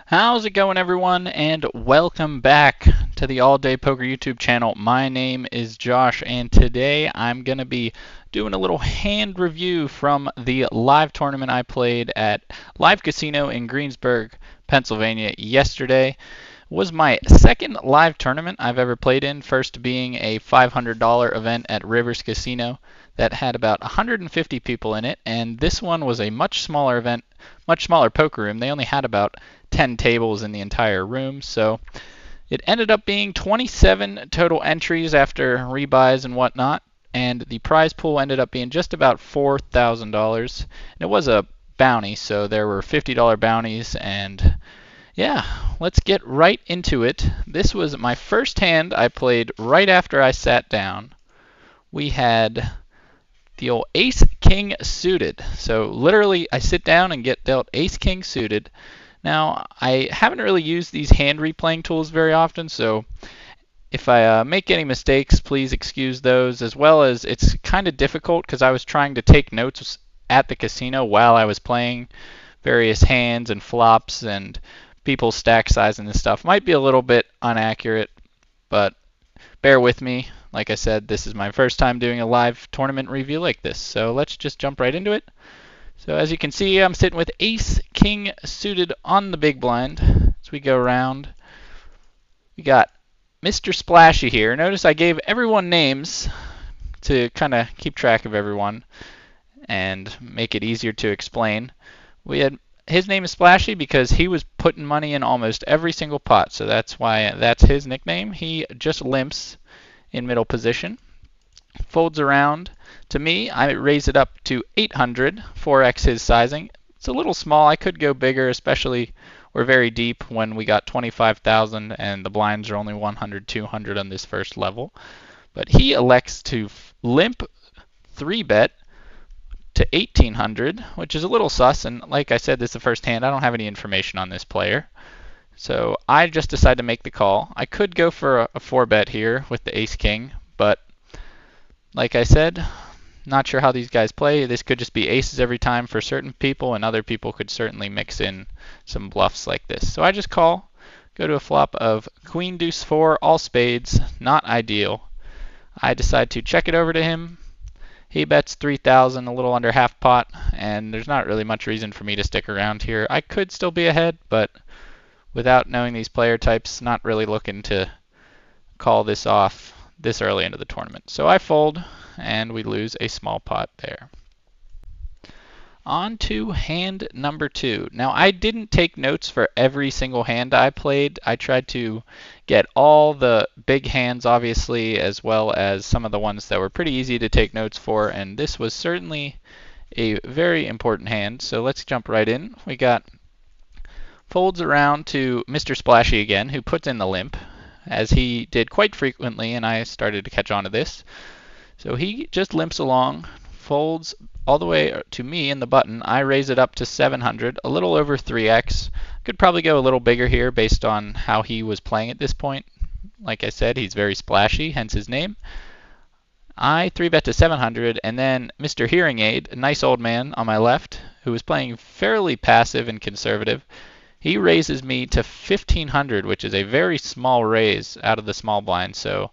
How's it going, everyone, and welcome back to the All Day Poker YouTube channel. My name is Josh, and today I'm going to be doing a little hand review from the live tournament I played at Live Casino in Greensburg, Pennsylvania yesterday. It was my second live tournament I've ever played in, first being a $500 event at Rivers Casino that had about 150 people in it, and this one was a much smaller event, much smaller poker room. They only had about 10 tables in the entire room, so it ended up being 27 total entries after rebuys and whatnot, and the prize pool ended up being just about $4,000. And it was a bounty, so there were $50 bounties, and yeah, let's get right into it. This was my first hand I played right after I sat down. We had the old ace king suited. So literally I sit down and get dealt ace king suited. Now I haven't really used these hand replaying tools very often, so if I make any mistakes, please excuse those, as well as it's kind of difficult because I was trying to take notes at the casino while I was playing various hands and flops and people's stack size and stuff. Might be a little bit inaccurate, but bear with me. Like I said, this is my first time doing a live tournament review like this, so let's just jump right into it. So as you can see, I'm sitting with ace king suited on the big blind. As we go around, we got Mr. Splashy here. Notice I gave everyone names to kind of keep track of everyone and make it easier to explain. We had his name is Splashy because he was putting money in almost every single pot, so that's why that's his nickname. He just limps in middle position, folds around to me. I raise it up to 800, 4x his sizing. It's a little small. I could go bigger, especially we're very deep when we got 25,000 and the blinds are only 100, 200 on this first level. But he elects to limp 3-bet to 1800, which is a little sus, and like I said, this is the first hand. I don't have any information on this player. So I just decided to make the call. I could go for a 4-bet here with the ace king, but like I said, not sure how these guys play. This could just be aces every time for certain people, and other people could certainly mix in some bluffs like this. So I just call, go to a flop of queen deuce 4, all spades, not ideal. I decide to check it over to him. He bets 3,000, a little under half pot, and there's not really much reason for me to stick around here. I could still be ahead, but without knowing these player types, not really looking to call this off this early into the tournament. So I fold, and we lose a small pot there. On to hand number 2. Now, I didn't take notes for every single hand I played. I tried to get all the big hands, obviously, as well as some of the ones that were pretty easy to take notes for, and this was certainly a very important hand. So let's jump right in. We got folds around to Mr. Splashy again, who puts in the limp, as he did quite frequently, and I started to catch on to this. So he just limps along, folds all the way to me in the button. I raise it up to 700, a little over 3x. Could probably go a little bigger here based on how he was playing at this point. Like I said, he's very splashy, hence his name. I 3-bet to 700, and then Mr. Hearing Aid, a nice old man on my left, who was playing fairly passive and conservative, he raises me to 1,500, which is a very small raise out of the small blind, so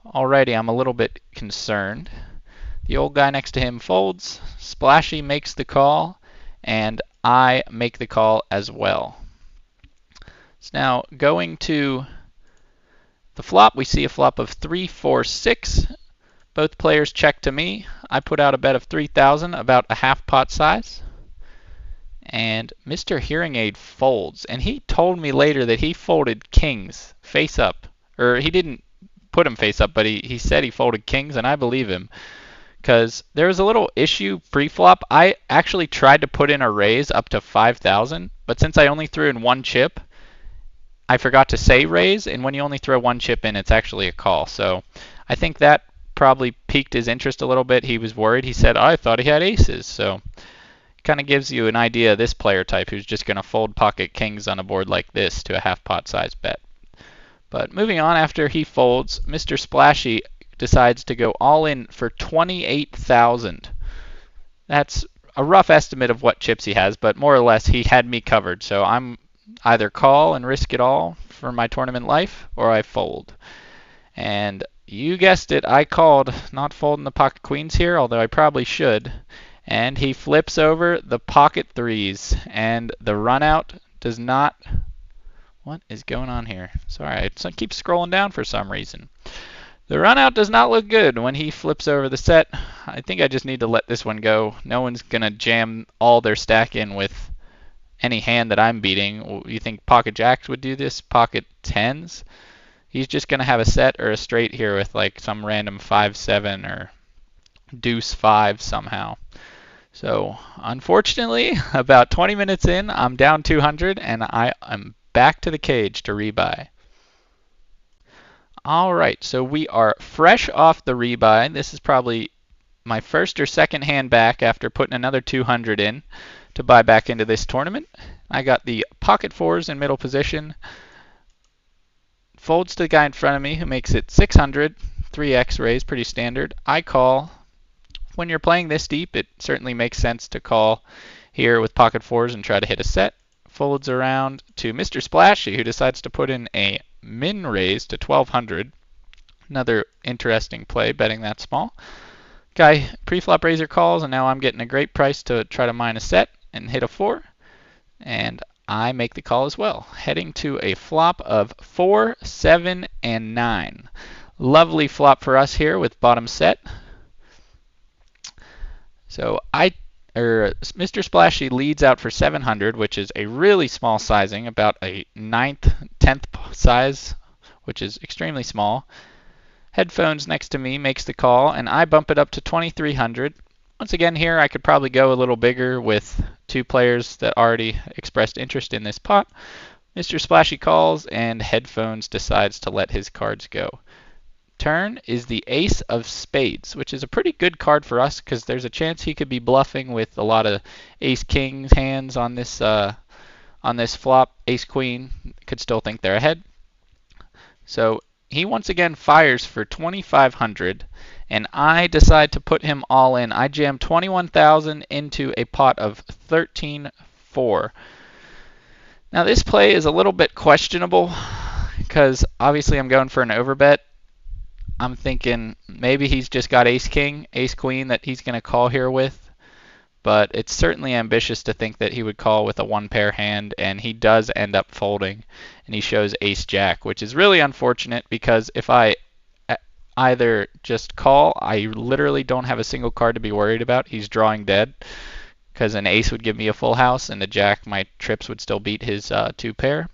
already I'm a little bit concerned. The old guy next to him folds, Splashy makes the call, and I make the call as well. So now going to the flop, we see a flop of 3, 4, 6. Both players check to me. I put out a bet of 3,000, about a half pot size. And Mr. Hearing Aid folds, and he told me later that he folded kings face up, or he didn't put him face up, but he said he folded kings, and I believe him, because there was a little issue pre-flop. I actually tried to put in a raise up to 5,000, but since I only threw in one chip, I forgot to say raise, and when you only throw one chip in, it's actually a call. So I think that probably piqued his interest a little bit. He was worried. He said, I thought he had aces. So kind of gives you an idea of this player type who's just going to fold pocket kings on a board like this to a half pot size bet. But moving on, after he folds, Mr. Splashy decides to go all in for 28,000. That's a rough estimate of what chips he has, but more or less he had me covered. So I'm either call and risk it all for my tournament life, or I fold. And you guessed it, I called, not folding the pocket queens here, although I probably should. And he flips over the pocket threes, and the run out does not. What is going on here? Sorry, I keep scrolling down for some reason. The run out does not look good when he flips over the set. I think I just need to let this one go. No one's going to jam all their stack in with any hand that I'm beating. You think pocket jacks would do this? Pocket tens? He's just going to have a set or a straight here with like some random 5-7 or deuce 5 somehow. So unfortunately, about 20 minutes in, I'm down 200 and I am back to the cage to rebuy. All right, so we are fresh off the rebuy. This is probably my first or second hand back after putting another 200 in to buy back into this tournament. I got the pocket fours in middle position. Folds to the guy in front of me who makes it 600. 3x raise, pretty standard. I call. When you're playing this deep, it certainly makes sense to call here with pocket fours and try to hit a set. Folds around to Mr. Splashy, who decides to put in a min raise to 1200. Another interesting play, betting that small. Guy pre-flop raiser calls, and now I'm getting a great price to try to mine a set and hit a 4. And I make the call as well, heading to a flop of 4, 7, and 9. Lovely flop for us here with bottom set. So Mr. Splashy leads out for 700, which is a really small sizing, about a 9th, 10th size, which is extremely small. Headphones next to me makes the call, and I bump it up to 2300. Once again here, I could probably go a little bigger with two players that already expressed interest in this pot. Mr. Splashy calls, and Headphones decides to let his cards go. Turn is the ace of spades, which is a pretty good card for us because there's a chance he could be bluffing with a lot of ace kings hands on this flop. Ace queen could still think they're ahead. So he once again fires for 2,500, and I decide to put him all in. I jam 21,000 into a pot of 13-4. Now this play is a little bit questionable because obviously I'm going for an overbet. I'm thinking maybe he's just got ace king, ace queen that he's going to call here with, but it's certainly ambitious to think that he would call with a one pair hand, and he does end up folding, and he shows ace jack, which is really unfortunate because if I either just call, I literally don't have a single card to be worried about. He's drawing dead because an ace would give me a full house, and a jack, my trips would still beat his two pair.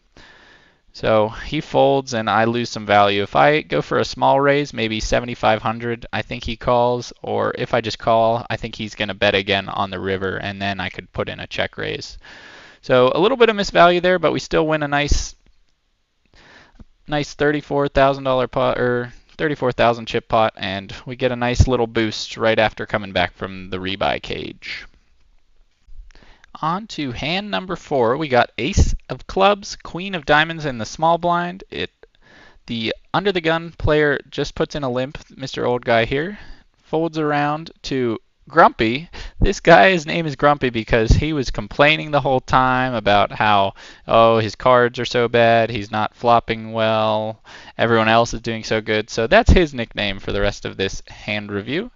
So he folds and I lose some value. If I go for a small raise, maybe 7,500, I think he calls. Or if I just call, I think he's going to bet again on the river, and then I could put in a check raise. So a little bit of misvalue there, but we still win a nice $34,000 pot, or 34,000 chip pot, and we get a nice little boost right after coming back from the rebuy cage. On to hand number 4. We got ace of clubs, queen of diamonds in the small blind. The under the gun player just puts in a limp, Mr. Old Guy here. Folds around to Grumpy. This guy's name is Grumpy because he was complaining the whole time about how, oh, his cards are so bad, he's not flopping well, everyone else is doing so good. So that's his nickname for the rest of this hand review.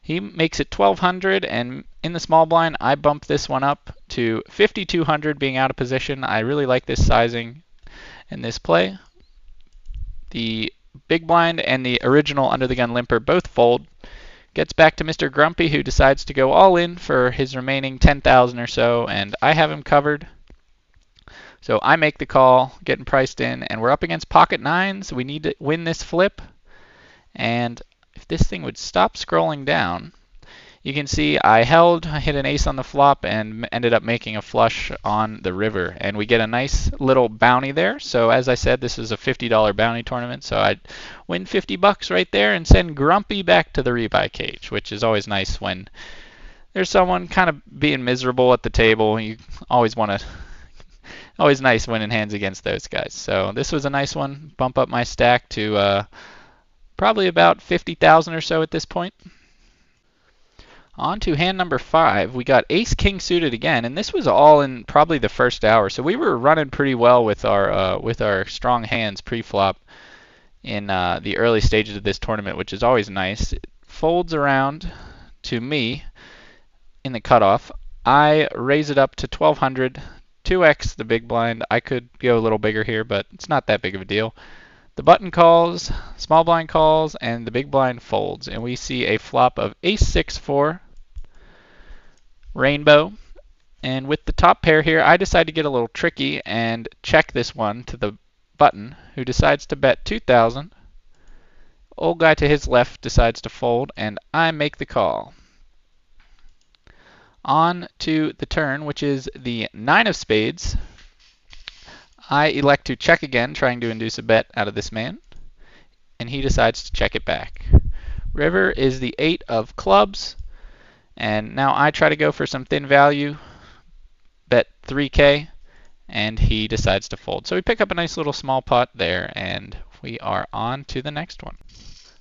He makes it 1,200, and in the small blind, I bump this one up to 5,200 being out of position. I really like this sizing in this play. The big blind and the original under the gun limper both fold. Gets back to Mr. Grumpy, who decides to go all in for his remaining 10,000 or so, and I have him covered. So I make the call, getting priced in, and we're up against pocket nines. We need to win this flip, and if this thing would stop scrolling down, you can see I hit an ace on the flop and ended up making a flush on the river, and we get a nice little bounty there. So as I said, this is a $50 bounty tournament, so I'd win 50 bucks right there and send Grumpy back to the rebuy cage, which is always nice when there's someone kind of being miserable at the table. You always nice winning hands against those guys. So this was a nice one. Bump up my stack to probably about 50,000 or so at this point. On to hand number 5. We got ace king suited again, and this was all in probably the first hour. So we were running pretty well with our strong hands pre-flop in the early stages of this tournament, which is always nice. It folds around to me in the cutoff. I raise it up to 1200, 2x the big blind. I could go a little bigger here, but it's not that big of a deal. The button calls, small blind calls, and the big blind folds, and we see a flop of ace 6-4, rainbow. And with the top pair here, I decide to get a little tricky and check this one to the button, who decides to bet 2,000. Old guy to his left decides to fold, and I make the call. On to the turn, which is the 9 of spades. I elect to check again, trying to induce a bet out of this man, and he decides to check it back. River is the 8 of clubs, and now I try to go for some thin value, bet 3K, and he decides to fold. So we pick up a nice little small pot there, and we are on to the next one.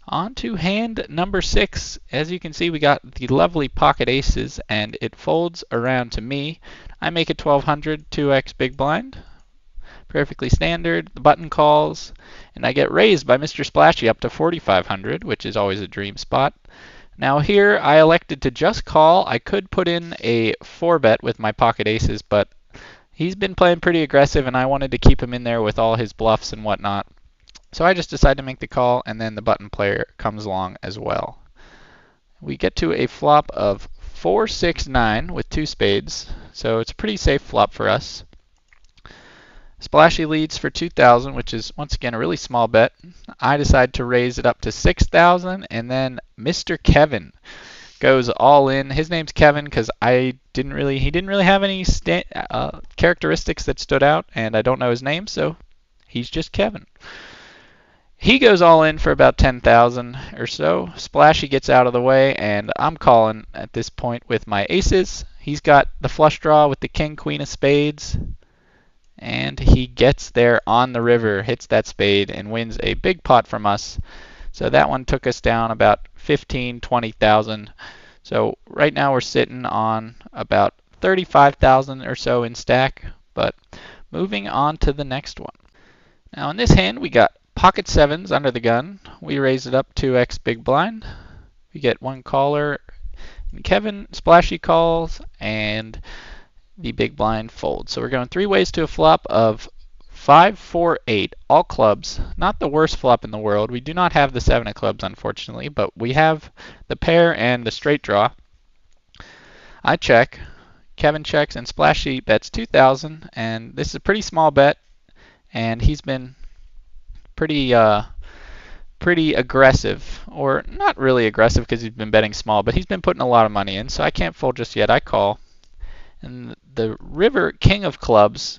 On to hand number 6. As you can see, we got the lovely pocket aces, and it folds around to me. I make it 1200, 2x big blind. Perfectly standard. The button calls, and I get raised by Mr. Splashy up to 4500, which is always a dream spot. Now here, I elected to just call. I could put in a 4-bet with my pocket aces, but he's been playing pretty aggressive, and I wanted to keep him in there with all his bluffs and whatnot. So I just decided to make the call, and then the button player comes along as well. We get to a flop of 4-6-9 with 2 spades, so it's a pretty safe flop for us. Splashy leads for 2,000, which is once again a really small bet. I decide to raise it up to 6,000, and then Mr. Kevin goes all in. His name's Kevin because he didn't really have any characteristics that stood out, and I don't know his name, so he's just Kevin. He goes all in for about 10,000 or so. Splashy gets out of the way, and I'm calling at this point with my aces. He's got the flush draw with the king, queen of spades, and he gets there on the river, hits that spade, and wins a big pot from us. So that one took us down about 15,000, 20,000. So right now we're sitting on about 35,000 or so in stack, but moving on to the next one. Now in this hand we got pocket sevens under the gun. We raise it up 2x big blind. We get one caller, and Kevin Splashy calls, and the big blind folds. So we're going 3 ways to a flop of 5-4-8, all clubs. Not the worst flop in the world. We do not have the 7 of clubs, unfortunately, but we have the pair and the straight draw. I check, Kevin checks, and Splashy bets 2,000, and this is a pretty small bet, and he's been pretty aggressive, or not really aggressive because he's been betting small, but he's been putting a lot of money in, so I can't fold just yet. I call. And the river king of clubs,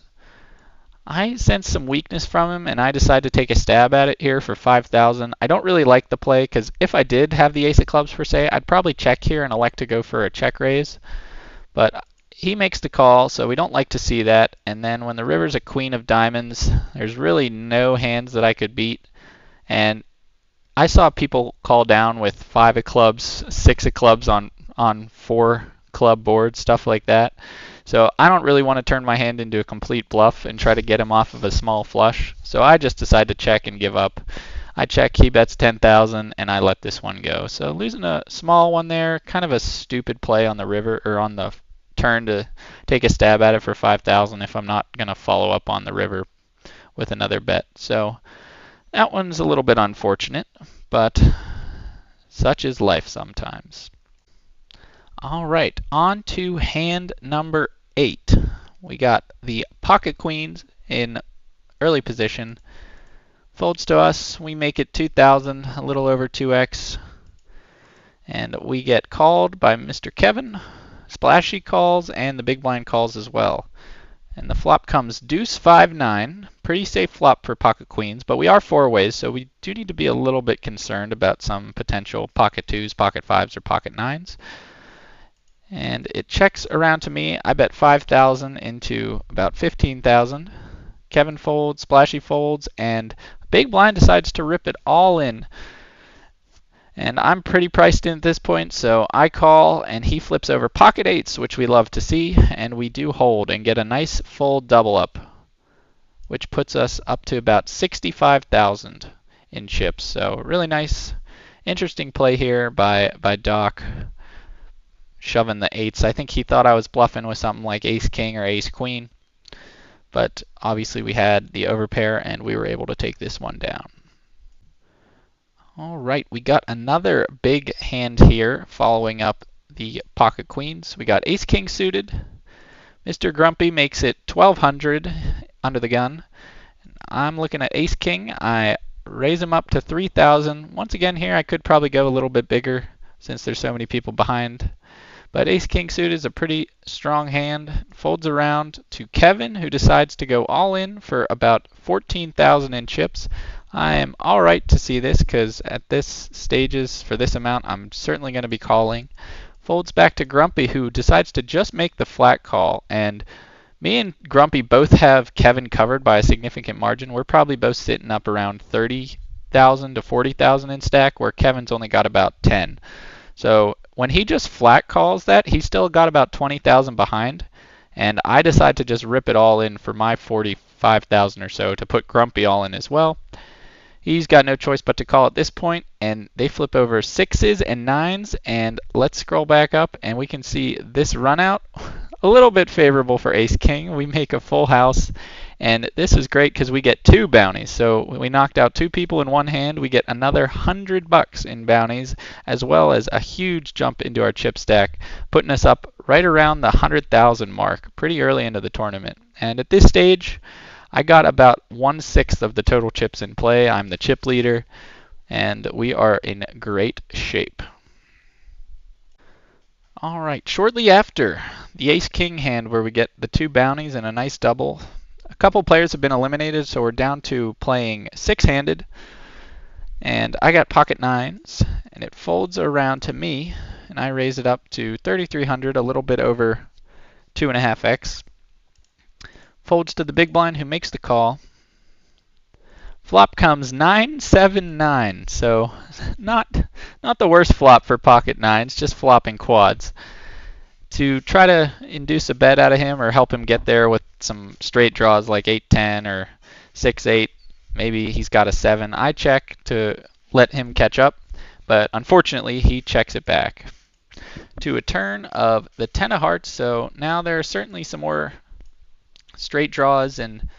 I sense some weakness from him, and I decide to take a stab at it here for 5,000. I don't really like the play, because if I did have the ace of clubs per se, I'd probably check here and elect to go for a check raise. But he makes the call, so we don't like to see that. And then when the river's a queen of diamonds, there's really no hands that I could beat. And I saw people call down with 5 of clubs, 6 of clubs on 4 club boards, stuff like that. So I don't really want to turn my hand into a complete bluff and try to get him off of a small flush. So I just decide to check and give up. I check, he bets 10,000, and I let this one go. So losing a small one there, kind of a stupid play on the river, or on the turn, to take a stab at it for 5,000 if I'm not going to follow up on the river with another bet. So that one's a little bit unfortunate, but such is life sometimes. All right, on to hand number 8. We got the pocket queens in early position. Folds to us. We make it 2,000, a little over 2x. And we get called by Mr. Kevin. Splashy calls, and the big blind calls as well. And the flop comes deuce 5-9. Pretty safe flop for pocket queens, but we are 4 ways, so we do need to be a little bit concerned about some potential pocket 2s, pocket 5s, or pocket 9s. And it checks around to me. I bet 5,000 into about 15,000. Kevin folds, Splashy folds, and Big Blind decides to rip it all in. And I'm pretty priced in at this point, so I call and he flips over pocket eights, which we love to see, and we do hold and get a nice full double up, which puts us up to about 65,000 in chips. So really nice, interesting play here by Doc, shoving the eights. I think he thought I was bluffing with something like ace king or ace queen, but obviously we had the overpair and we were able to take this one down. All right, we got another big hand here following up the pocket queens. We got ace king suited. Mr. Grumpy makes it 1200 under the gun. I'm looking at ace king. I raise him up to 3000. Once again here I could probably go a little bit bigger since there's so many people behind. But ace king suited is a pretty strong hand. Folds around to Kevin, who decides to go all in for about 14,000 in chips. I am all right to see this because at this stages for this amount I'm certainly going to be calling. Folds back to Grumpy, who decides to just make the flat call, and me and Grumpy both have Kevin covered by a significant margin. We're probably both sitting up around 30,000 to 40,000 in stack, where Kevin's only got about 10. So when he just flat calls that, he's still got about 20,000 behind, and I decide to just rip it all in for my 45,000 or so to put Grumpy all in as well. He's got no choice but to call at this point, and they flip over sixes and nines, and let's scroll back up and we can see this run out a little bit favorable for ace king. We make a full house, and this is great because we get two bounties. So we knocked out two people in one hand. We get another $100 in bounties, as well as a huge jump into our chip stack, putting us up right around the 100,000 mark pretty early into the tournament. And at this stage, I got about 1/6 of the total chips in play. I'm the chip leader, and we are in great shape. All right, shortly after the ace-king hand where we get the two bounties and a nice double, a couple players have been eliminated, so we're down to playing six-handed. And I got pocket nines, and it folds around to me, and I raise it up to 3,300, a little bit over 2.5x. Folds to the big blind, who makes the call. Flop comes 9-7-9, so not the worst flop for pocket nines, just flopping quads. To try to induce a bet out of him or help him get there with some straight draws like 8-10 or 6-8, maybe he's got a 7. I check to let him catch up, but unfortunately he checks it back. To a turn of the 10 of hearts, so now there are certainly some more straight draws and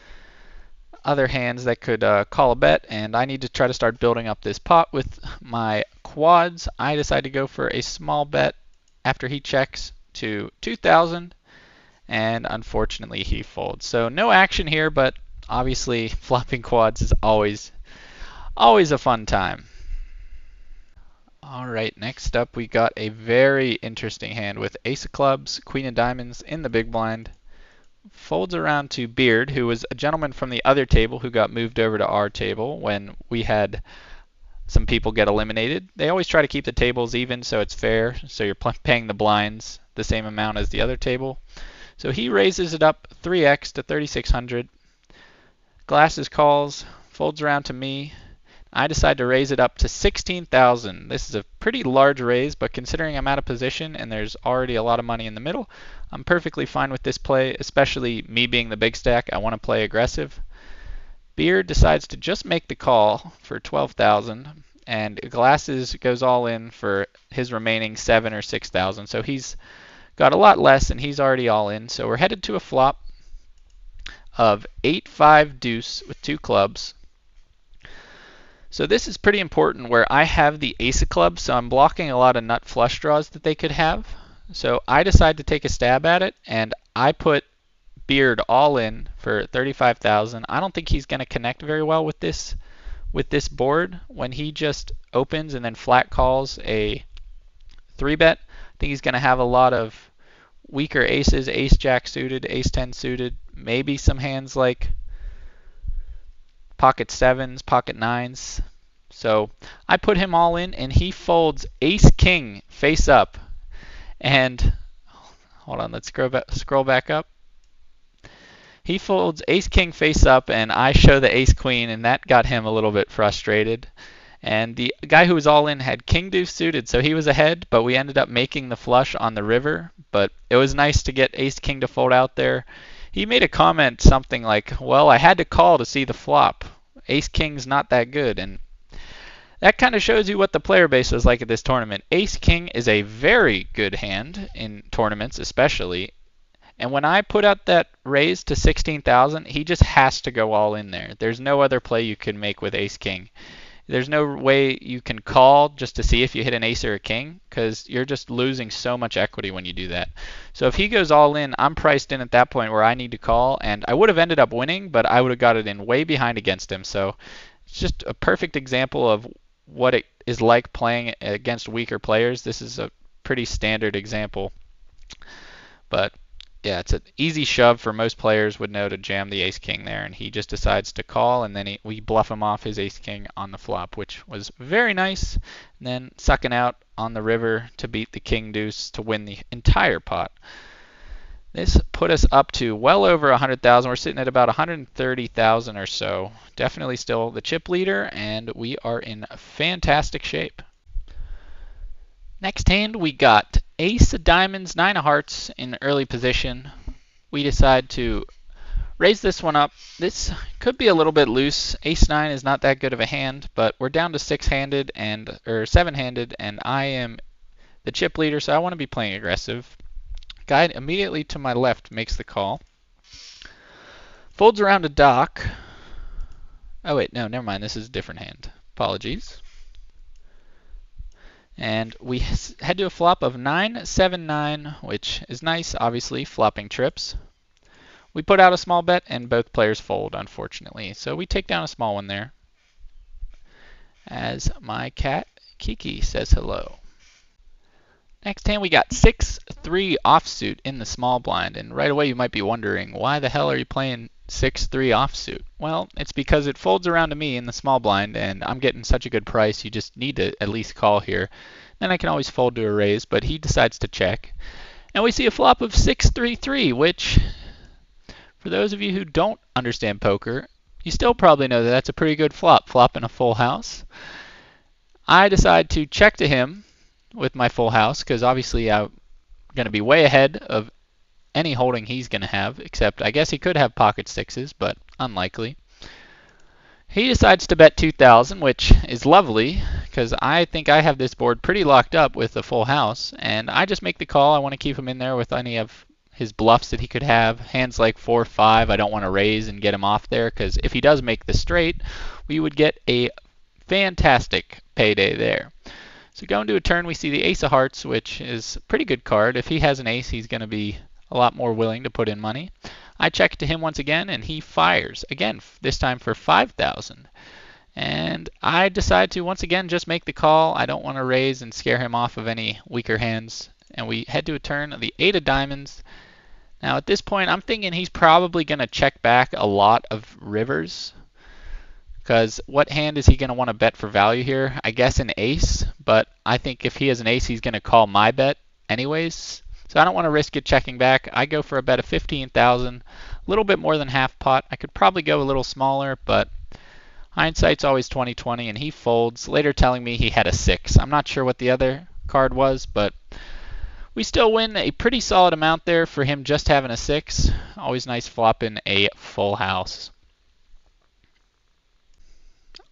other hands that could call a bet, and I need to try to start building up this pot with my quads. I decide to go for a small bet after he checks to 2,000, and unfortunately he folds. So no action here, but obviously flopping quads is always a fun time. All right, next up we got a very interesting hand with ace of clubs, queen of diamonds in the big blind. Folds around to Beard, who was a gentleman from the other table who got moved over to our table when we had some people get eliminated. They always try to keep the tables even so it's fair, so you're paying the blinds the same amount as the other table. So he raises it up 3x to 3,600. Glasses calls, folds around to me. I decide to raise it up to 16,000. This is a pretty large raise, but considering I'm out of position and there's already a lot of money in the middle, I'm perfectly fine with this play, especially me being the big stack. I want to play aggressive. Beard decides to just make the call for 12,000, and Glasses goes all in for his remaining 7 or 6,000. So he's got a lot less, and he's already all in. So we're headed to a flop of 8-5 deuce with two clubs. So this is pretty important where I have the ace of clubs, so I'm blocking a lot of nut flush draws that they could have. So I decide to take a stab at it, and I put Beard all in for 35,000. I don't think he's going to connect very well with this board when he just opens and then flat calls a 3-bet. I think he's going to have a lot of weaker aces, ace jack suited, ace 10 suited, maybe some hands like pocket 7s, pocket 9s. So I put him all in, and he folds ace king face up. And hold on, let's scroll back up. He folds ace king face up, and I show the ace queen, and that got him a little bit frustrated. And the guy who was all in had king deuce suited, so he was ahead, but we ended up making the flush on the river. But it was nice to get ace king to fold out there. He made a comment something like, well, I had to call to see the flop. Ace king's not that good. And that kind of shows you what the player base was like at this tournament. Ace king is a very good hand in tournaments, especially. And when I put out that raise to 16,000, he just has to go all in there. There's no other play you can make with ace king. There's no way you can call just to see if you hit an ace or a king, because you're just losing so much equity when you do that. So if he goes all in, I'm priced in at that point where I need to call, and I would have ended up winning, but I would have got it in way behind against him. So it's just a perfect example of what it is like playing against weaker players. This is a pretty standard example. But yeah, it's an easy shove for most players would know to jam the ace king there, and he just decides to call, and then we bluff him off his ace king on the flop, which was very nice. And then sucking out on the river to beat the king deuce to win the entire pot. This put us up to well over 100,000. We're sitting at about 130,000 or so. Definitely still the chip leader, and we are in fantastic shape. Next hand, we got ace of diamonds, nine of hearts in early position. We decide to raise this one up. This could be a little bit loose. Ace nine is not that good of a hand, but we're down to six-handed or seven-handed, and I am the chip leader, so I want to be playing aggressive. Guy immediately to my left makes the call. Folds around to dock. Oh wait, no, never mind. This is a different hand. Apologies. And we head to a flop of 9-7-9, which is nice, obviously, flopping trips. We put out a small bet, and both players fold, unfortunately. So we take down a small one there. As my cat, Kiki, says hello. Next hand, we got 6-3 offsuit in the small blind. And right away, you might be wondering, why the hell are you playing 6-3 offsuit? Well, it's because it folds around to me in the small blind, and I'm getting such a good price, you just need to at least call here. Then I can always fold to a raise, but he decides to check. And we see a flop of 6-3-3, which, for those of you who don't understand poker, you still probably know that that's a pretty good flop, flopping a full house. I decide to check to him with my full house, because obviously I'm going to be way ahead of any holding he's going to have, except I guess he could have pocket sixes, but unlikely. He decides to bet 2,000, which is lovely, because I think I have this board pretty locked up with a full house, and I just make the call. I want to keep him in there with any of his bluffs that he could have. Hands like 4-5, I don't want to raise and get him off there, because if he does make the straight, we would get a fantastic payday there. So going to a turn, we see the ace of hearts, which is a pretty good card. If he has an ace, he's going to be a lot more willing to put in money. I check to him once again, and he fires again, this time for 5,000. And I decide to once again just make the call. I don't want to raise and scare him off of any weaker hands. And we head to a turn of the eight of diamonds. Now at this point, I'm thinking he's probably going to check back a lot of rivers, because what hand is he going to want to bet for value here? I guess an ace, but I think if he has an ace, he's going to call my bet anyways. So I don't want to risk it checking back. I go for a bet of 15,000, a little bit more than half pot. I could probably go a little smaller, but hindsight's always 20/20, and he folds, later telling me he had a 6. I'm not sure what the other card was, but we still win a pretty solid amount there for him just having a 6. Always nice flopping a full house.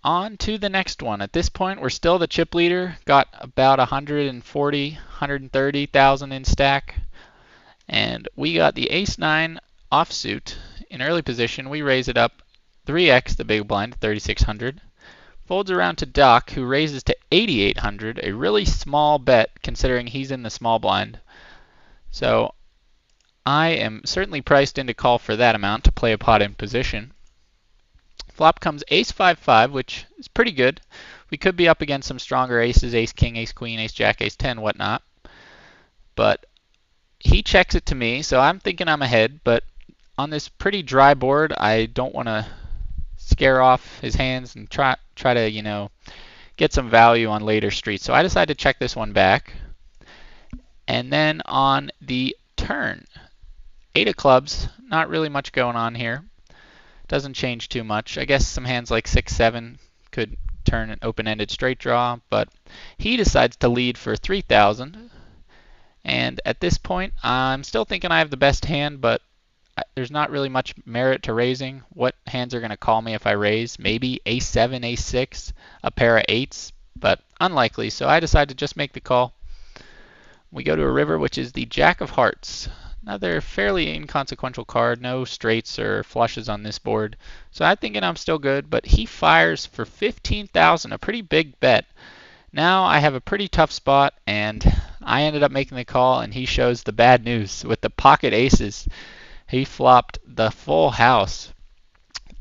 On to the next one. At this point, we're still the chip leader. Got about 140, 130,000 in stack. And we got the ace-9 offsuit in early position. We raise it up 3x the big blind, 3,600. Folds around to Doc, who raises to 8,800, a really small bet considering he's in the small blind. So I am certainly priced in to call for that amount to play a pot in position. Flop comes ace-5-5, which is pretty good. We could be up against some stronger aces, ace-king, ace-queen, ace-jack, ace-10, whatnot. But he checks it to me, so I'm thinking I'm ahead. But on this pretty dry board, I don't want to scare off his hands and try to, get some value on later streets. So I decide to check this one back. And then on the turn, 8 of clubs, not really much going on here. Doesn't change too much. I guess some hands like 6-7 could turn an open-ended straight draw, but he decides to lead for 3,000. And at this point, I'm still thinking I have the best hand, but there's not really much merit to raising. What hands are going to call me if I raise? Maybe ace-7, ace-6, a pair of eights, but unlikely. So I decide to just make the call. We go to a river, which is the Jack of Hearts. Another fairly inconsequential card. No straights or flushes on this board. So I'm thinking I'm still good, but he fires for 15,000, a pretty big bet. Now I have a pretty tough spot, and I ended up making the call, and he shows the bad news with the pocket aces. He flopped the full house.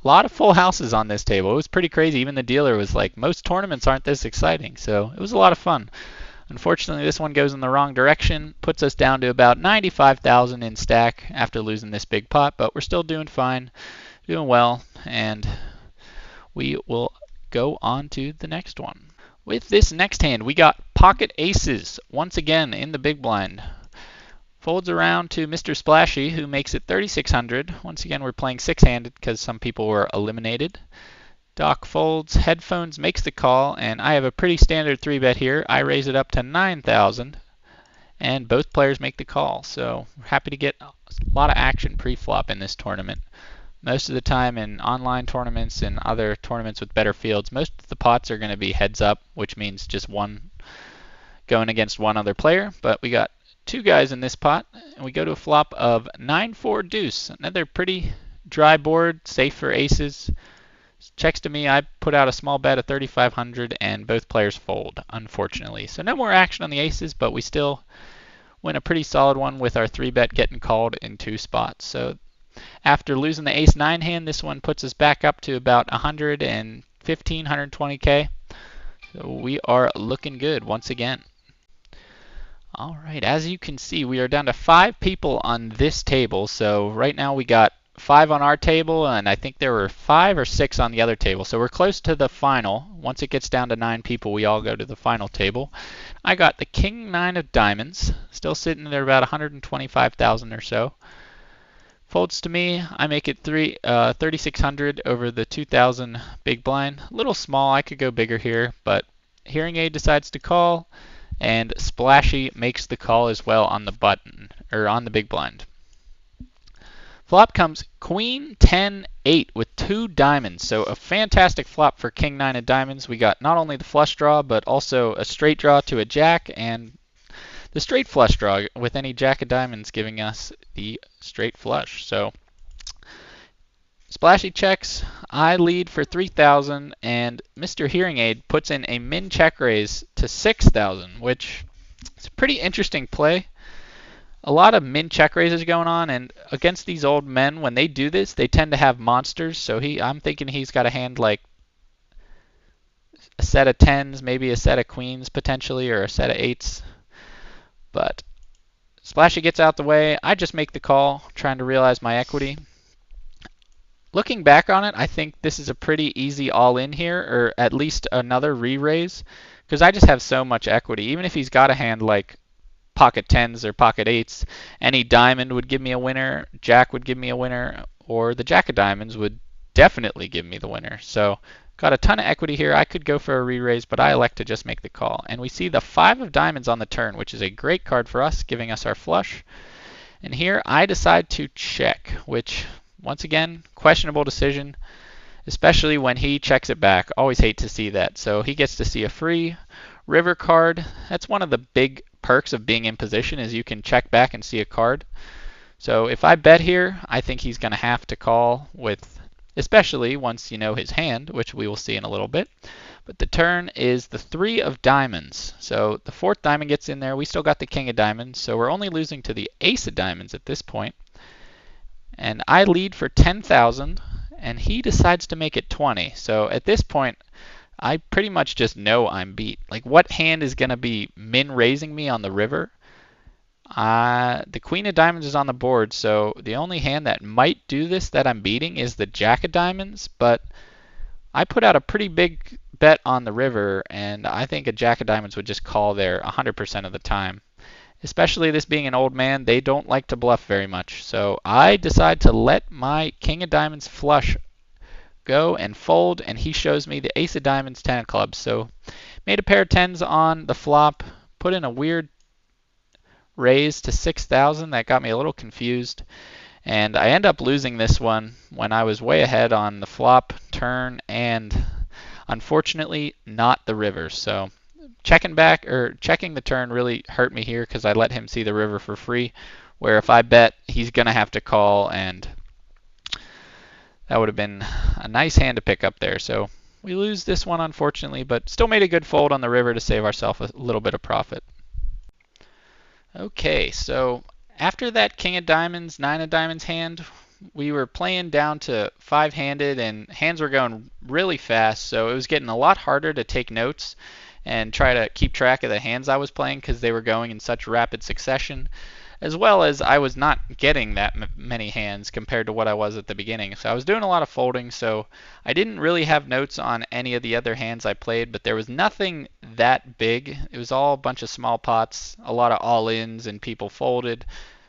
A lot of full houses on this table. It was pretty crazy. Even the dealer was like, most tournaments aren't this exciting. So it was a lot of fun. Unfortunately, this one goes in the wrong direction, puts us down to about 95,000 in stack after losing this big pot, but we're still doing fine, doing well, and we will go on to the next one. With this next hand, we got pocket aces once again in the big blind. Folds around to Mr. Splashy, who makes it 3,600. Once again, we're playing six-handed because some people were eliminated. Doc folds, headphones, makes the call, and I have a pretty standard 3-bet here. I raise it up to 9,000, and both players make the call. So we're happy to get a lot of action pre-flop in this tournament. Most of the time in online tournaments and other tournaments with better fields, most of the pots are going to be heads up, which means just one going against one other player. But we got two guys in this pot, and we go to a flop of 9-4 deuce. Another pretty dry board, safe for aces. Checks to me, I put out a small bet of 3,500, and both players fold, unfortunately. So no more action on the aces, but we still win a pretty solid one with our 3-bet getting called in two spots. So after losing the ace-9 hand, this one puts us back up to about 115, 120K. So we are looking good once again. All right, as you can see, we are down to 5 people on this table. So right now we got 5 on our table, and I think there were 5 or 6 on the other table. So we're close to the final. Once it gets down to 9 people, we all go to the final table. I got the King-9 of diamonds, still sitting there about 125,000 or so. Folds to me, I make it 3,600 over the 2,000 big blind. A little small, I could go bigger here, but Hearing Aid decides to call, and Splashy makes the call as well on the button, or on the big blind. Flop comes Queen 10-8 with 2 diamonds. So a fantastic flop for King 9 of diamonds. We got not only the flush draw, but also a straight draw to a jack, and the straight flush draw with any jack of diamonds giving us the straight flush. So Splashy checks, I lead for 3,000, and Mr. Hearing Aid puts in a min check raise to 6,000, which is a pretty interesting play. A lot of min check raises going on, and against these old men, when they do this, they tend to have monsters. So I'm thinking he's got a hand like a set of 10s, maybe a set of queens potentially, or a set of 8s. But Splashy gets out the way. I just make the call, trying to realize my equity. Looking back on it, I think this is a pretty easy all-in here, or at least another re-raise, because I just have so much equity. Even if he's got a hand like pocket 10s or pocket 8s, any diamond would give me a winner, jack would give me a winner, or the jack of diamonds would definitely give me the winner. So got a ton of equity here. I could go for a re-raise, but I elect to just make the call. And we see the 5 of diamonds on the turn, which is a great card for us, giving us our flush. And here I decide to check, which once again, questionable decision, especially when he checks it back. Always hate to see that. So he gets to see a free river card. That's one of the big perks of being in position, is you can check back and see a card. So if I bet here, I think he's going to have to call with, especially once you know his hand, which we will see in a little bit. But the turn is the 3 of diamonds. So the 4th diamond gets in there. We still got the king of diamonds, so we're only losing to the ace of diamonds at this point. And I lead for 10,000, and he decides to make it 20. So at this point, I pretty much just know I'm beat. Like, what hand is going to be min raising me on the river? The queen of diamonds is on the board, so the only hand that might do this that I'm beating is the jack of diamonds, but I put out a pretty big bet on the river, and I think a jack of diamonds would just call there 100% of the time. Especially this being an old man, they don't like to bluff very much. So I decide to let my king of diamonds flush go and fold, and he shows me the ace of diamonds, 10 of clubs. So made a pair of tens on the flop, put in a weird raise to 6,000. That got me a little confused. And I end up losing this one when I was way ahead on the flop, turn, and unfortunately not the river. So checking the turn really hurt me here because I let him see the river for free. Where if I bet, he's going to have to call, and that would have been a nice hand to pick up there. So we lose this one unfortunately, but still made a good fold on the river to save ourselves a little bit of profit. Okay, so after that king of diamonds, nine of diamonds hand, we were playing down to five-handed, and hands were going really fast, so it was getting a lot harder to take notes and try to keep track of the hands I was playing because they were going in such rapid succession, as well as I was not getting that many hands compared to what I was at the beginning. So I was doing a lot of folding, so I didn't really have notes on any of the other hands I played, but there was nothing that big. It was all a bunch of small pots, a lot of all-ins and people folded,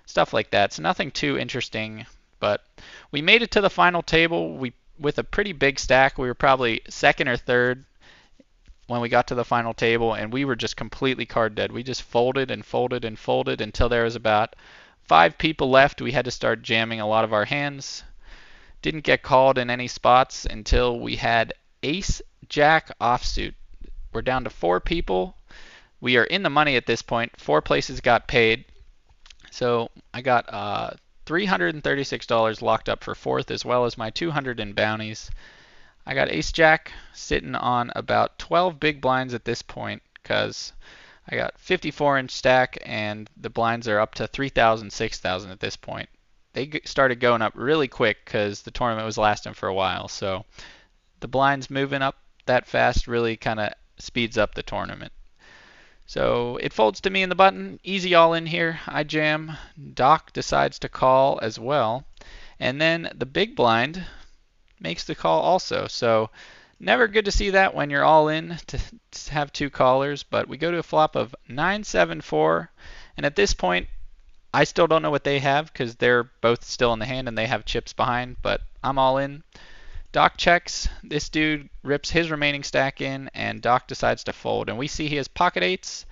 stuff like that. So nothing too interesting, but we made it to the final table with a pretty big stack. We were probably second or third when we got to the final table, and we were just completely card dead. We just folded and folded and folded until there was about 5 people left. We had to start jamming a lot of our hands. Didn't get called in any spots until we had ace jack offsuit. We're down to 4 people. We are in the money at this point. 4 places got paid. So I got $336 locked up for 4th, as well as my 200 in bounties. I got ace jack sitting on about 12 big blinds at this point because I got 54-inch stack and the blinds are up to 3,000, 6,000 at this point. They started going up really quick because the tournament was lasting for a while. So the blinds moving up that fast really kind of speeds up the tournament. So it folds to me in the button. Easy all in here. I jam. Doc decides to call as well. And then the big blind makes the call also. So never good to see that when you're all in to have 2 callers, but we go to a flop of 9-7-4, and at this point I still don't know what they have because they're both still in the hand and they have chips behind, but I'm all in. Doc checks. This dude rips his remaining stack in, and Doc decides to fold, and we see he has pocket eights,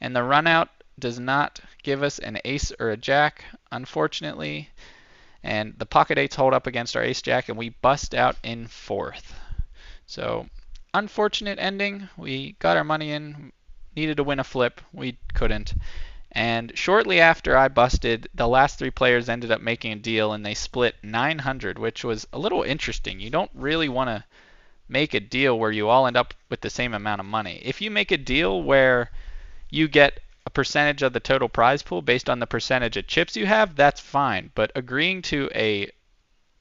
and the run out does not give us an ace or a jack, unfortunately. And the pocket eights hold up against our ace jack, and we bust out in 4th. So unfortunate ending. We got our money in, needed to win a flip. We couldn't. And shortly after I busted, the last 3 players ended up making a deal, and they split 900, which was a little interesting. You don't really want to make a deal where you all end up with the same amount of money. If you make a deal where you get a percentage of the total prize pool based on the percentage of chips you have, that's fine. But agreeing to a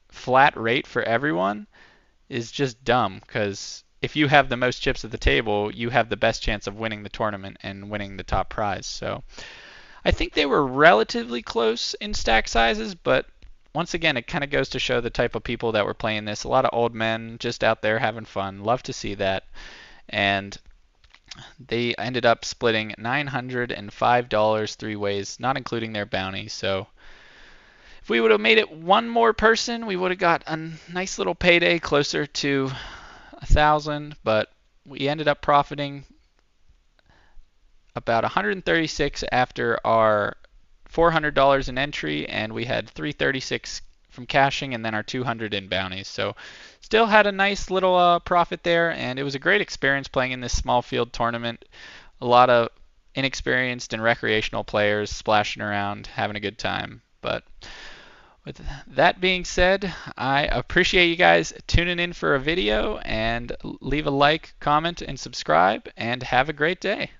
flat rate for everyone is just dumb, because if you have the most chips at the table, you have the best chance of winning the tournament and winning the top prize. So I think they were relatively close in stack sizes, but once again, it kind of goes to show the type of people that were playing this. A lot of old men just out there having fun. Love to see that. And they ended up splitting $905 3 ways, not including their bounty. So if we would have made it one more person, we would have got a nice little payday closer to 1,000, but we ended up profiting about 136 after our $400 in entry, and we had 336 from cashing and then our 200 in bounties. So still had a nice little profit there, and it was a great experience playing in this small field tournament. A lot of inexperienced and recreational players splashing around, having a good time. But with that being said, I appreciate you guys tuning in for a video, and leave a like, comment, and subscribe, and have a great day.